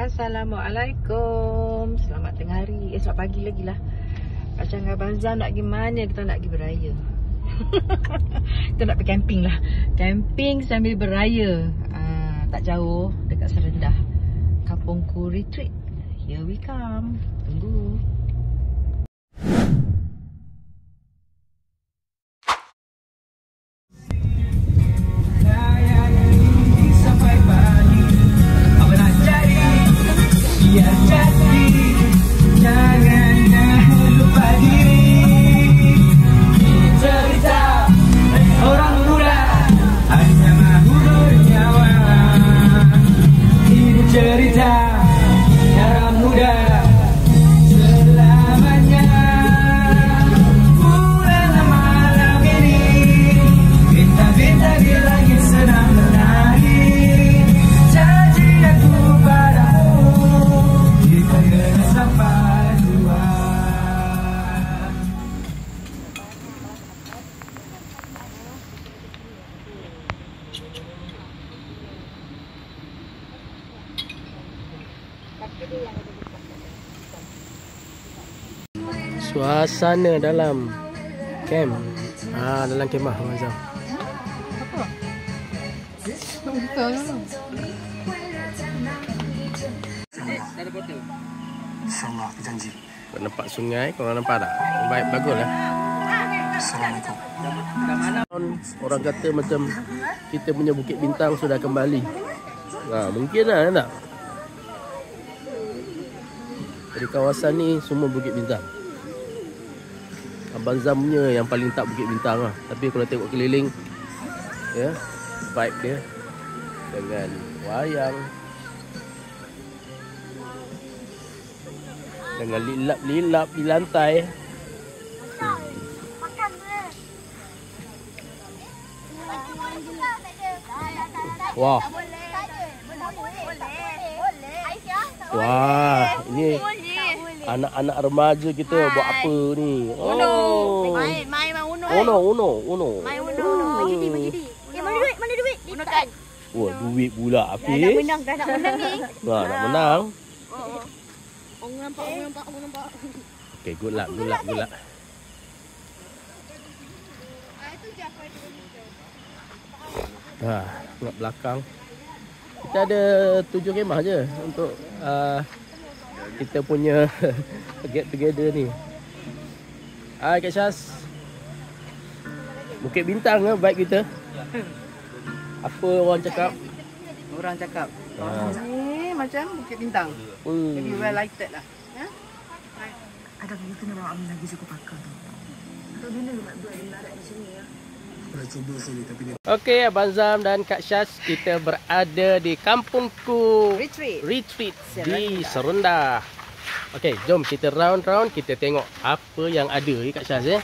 Assalamualaikum. Selamat tengah hari. Esok pagi lagi lah. Macam Abang Zam nak pergi mana? Kita nak pergi beraya. Kita nak pergi camping lah. Camping sambil beraya. Tak jauh, dekat Serendah. Kampungku Retreat. Here we come. Tunggu. Suasana dalam camp. Dalam kemah Abang Zam. Apa? Buka dulu. InsyaAllah, aku janji. Kau nampak sungai, korang nampak tak? Baik, bagus lah. Assalamualaikum. Orang kata macam kita punya Bukit Bintang sudah kembali. Mungkin lah tak? Dari kawasan ni semua Bukit Bintang. Abang Zam punya yang paling tak Bukit Bintang lah. Tapi kalau tengok keliling, ya, vibe dia dengan wayang, dengan lilap-lilap di lantai. Wah. Wah, ini anak-anak remaja kita buat apa ni? Main Uno. Uno. Main Uno. Judi. Mana duit? Uno kan. Wah, duit pula habis. Dah nak menang ni. Nak menang. Orang nampak. Okay, good luck. Tengok belakang. Kita ada 7 kemah je untuk kita punya get together ni. Hai Kak Syaz. Bukit Bintang ke vibe kita? Apa orang cakap? Orang cakap ni macam Bukit Bintang. Jadi well lighted lah. Ada kita nak bawa Amin lagi cukup pakar tu. Tak guna buat larat di sini ya. Cuba sini tapi dia Okey, Abang Zam dan Kak Syaz, kita berada di kampungku Retreat di Serendah. Okey, jom kita round-round, kita tengok apa yang ada Kak Syaz ya.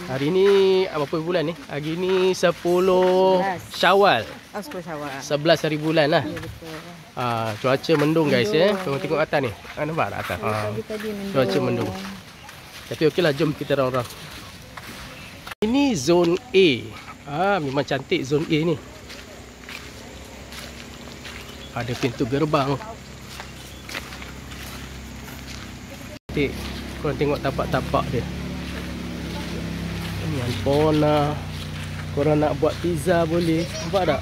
Hari ni apa bulan ni? Hari ni 10 Syawal. 10 Syawal. 11 hari bulan lah. Ya betul. Cuaca mendung guys ya. Tengok atas ni. Nampak tak atas? Tadi mendung. Cuaca mendung. Tapi okeylah, jom kita round-round. Ini zone A. Memang cantik zone A ni. Ada pintu gerbang. Cantik. Korang tengok tapak-tapak dia. Ini ampona. Korang nak buat pizza boleh. Nampak tak?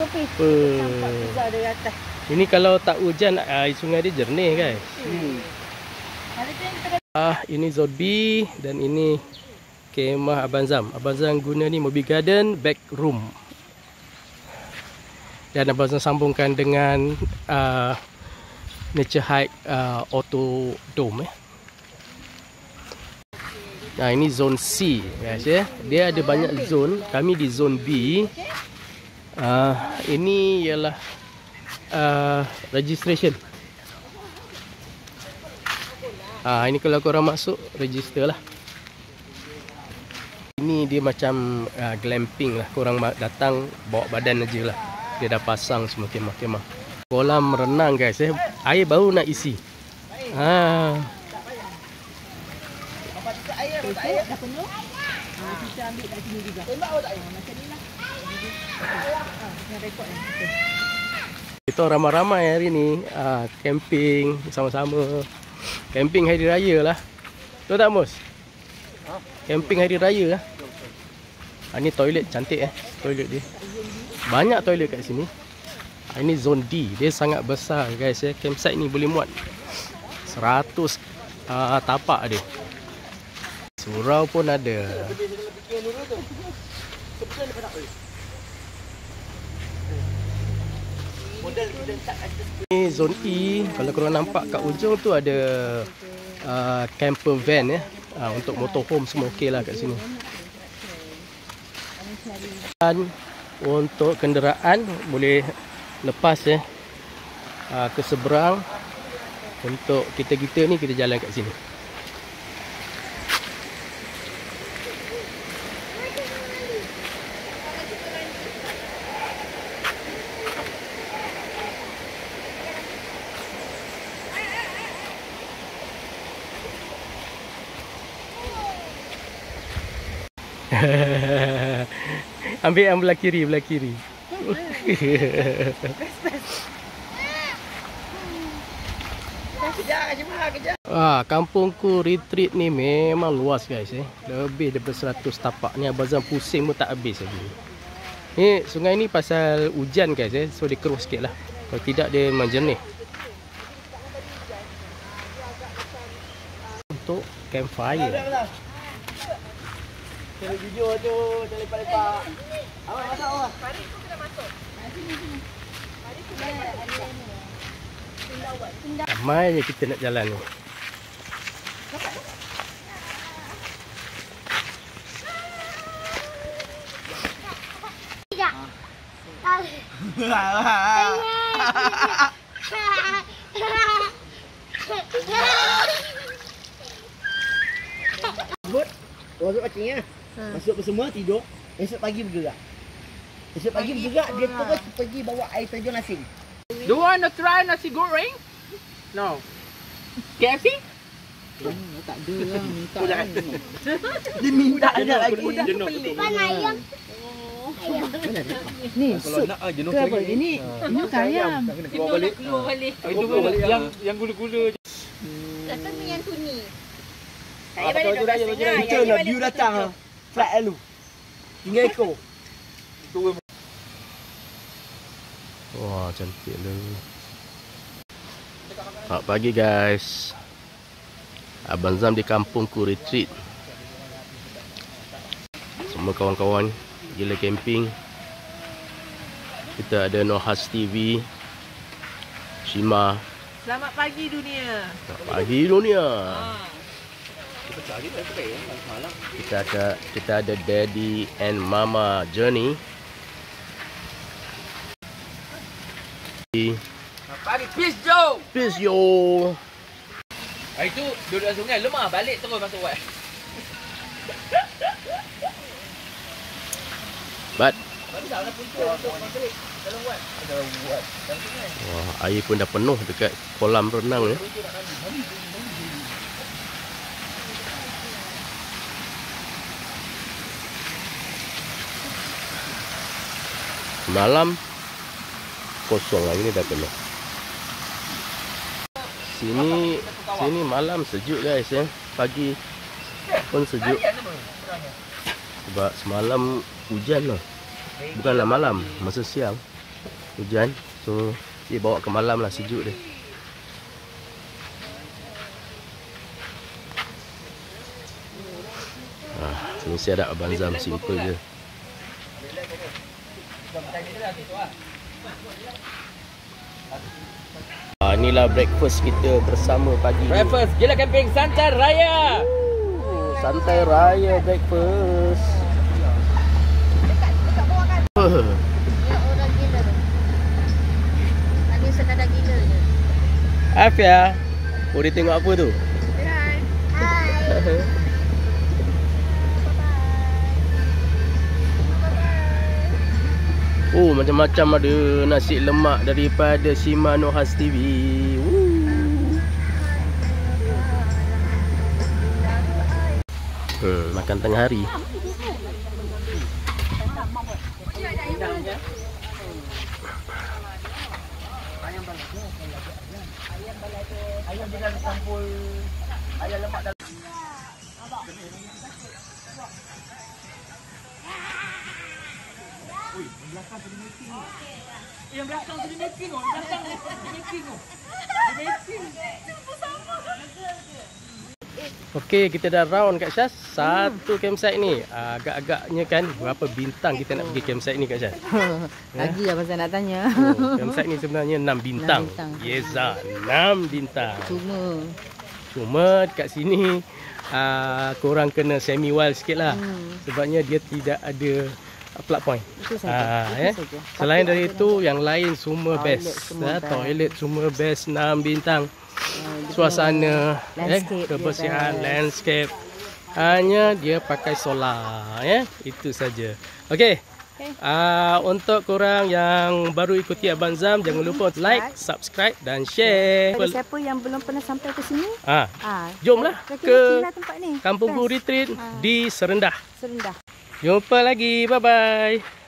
Pizza dari atas. Ini kalau tak hujan, air sungai dia jernih guys. Ini zone B dan ini kemah Abang Zam. Abang Zam guna ni Mobi Garden back room. Dan Abang Zam sambungkan dengan Nature Hike Auto Dome. Nah, ini zone C guys ya. Dia ada banyak zone. Kami di zone B. Ini ialah registration. Ini kalau korang masuk, register lah. Ini dia macam glamping lah. Korang datang bawa badan aja lah. Dia dah pasang semua kemah-kemah. Kolam renang guys ya. Air baru nak isi. Air dah penuh. Kita ambil kat sini juga. Tembak awak tak air? Macam ni lah. Yang rekod ni. Kita ramai-ramai hari ni camping sama-sama. Camping hari raya lah. Betul tak Mus? Camping hari raya lah. Ni toilet cantik toilet dia. Banyak toilet kat sini. Ini zone D. Dia sangat besar guys ya. Campsite ni boleh muat 100 tapak dia. Surau pun ada. Ni zone E. Kalau korang nampak kat ujung tu ada camper van ya. Untuk motorhome semua okey lah kat sini. Dan untuk kenderaan boleh lepas ke seberang. Untuk kita-kita ni kita jalan kat sini. Ambil yang belah kiri, belah kiri. Kampungku retreat ni memang luas guys Lebih daripada 100 tapak ni. Abang pusing pun tak habis lagi. Ni sungai ni pasal hujan guys so dia keruh sikit lah. Kalau tidak dia memang jernih. Untuk campfire. Kalau jujur tu, jangan lepak-lepak. Awak masuk awak. Farid tu kena masuk. Farid tu kena masuk. Ramai je kita nak jalan ni. Tidak. Masuk pancing ya. Masuk ke semua tidur. Esok pagi bergerak. Esok pagi bergerak dia terus pergi bawa air terjun asin. Do you want to try nasi goreng? No. KFC? Tak ada lah minta. Dia minta ada lagi. Mana ayam? Ni sup. Ke apa? Ini bukan ayam. Keluar balik. Yang gula-gula. Rasa minyak kuning. Saya balik kat tengah. Betul lah view datang lah. Flat lalu. Tinggal ekor. Wah, cantik lah. Selamat pagi guys. Abang Zam di kampungku retreat. Semua kawan-kawan gila camping. Kita ada Nohas TV, Shima. Selamat pagi dunia. Selamat pagi dunia. Kita ada Daddy and Mama Journey. Pagi, peace Joe. Peace yo. Hari tu duduk dalam sungai lemah balik terus masuk wet. But wah, air pun dah penuh dekat kolam renang ya. Malam kosong lagi ni dah penuh. Sini malam sejuk guys ya. Pagi pun sejuk. Sebab semalam hujan lah. Bukanlah malam, masa siang hujan. So dia bawa ke malam lah sejuk dia. Sini saya ada Abang Zam simple je. Inilah breakfast kita bersama pagi. Breakfast gila camping santai raya. Santai raya breakfast. Dekat bawah kan. Ya orang gila tu. Hanya sekadar gila je. Afia. Oh dia tengok apa tu? Hai. Hai. Oh macam-macam ada nasi lemak daripada Shima Nohas TV. Makan tengah hari. Ayam dia dah campur ayam lemak dalam. Yang belakang tu dia making oh. Belakang dia making oh. Dia making. Okey, kita dah round Kak Syaz. Satu campsite ni. Agak-agaknya kan berapa bintang kita nak pergi campsite ni Kak Syaz? Lagi lah pasal nak tanya. Oh, campsite ni sebenarnya 6 bintang. 6 bintang. Yes, 6 bintang. Cuma dekat sini korang kena semi wild sikit lah. Sebabnya dia tidak ada plug point. Itu saja. Selain dari itu, yang lain semua best. Toilet semua best, 6 bintang. Suasana, kebersihan, landscape. Hanya dia pakai solar, itu saja. Okey. Untuk korang yang baru ikuti Abang Zam, jangan lupa like, subscribe dan share. Pada siapa yang belum pernah sampai ke sini, jomlah ke tempat ni. Kampung Ku Retreat di Serendah. Serendah. Jumpa lagi. Bye-bye.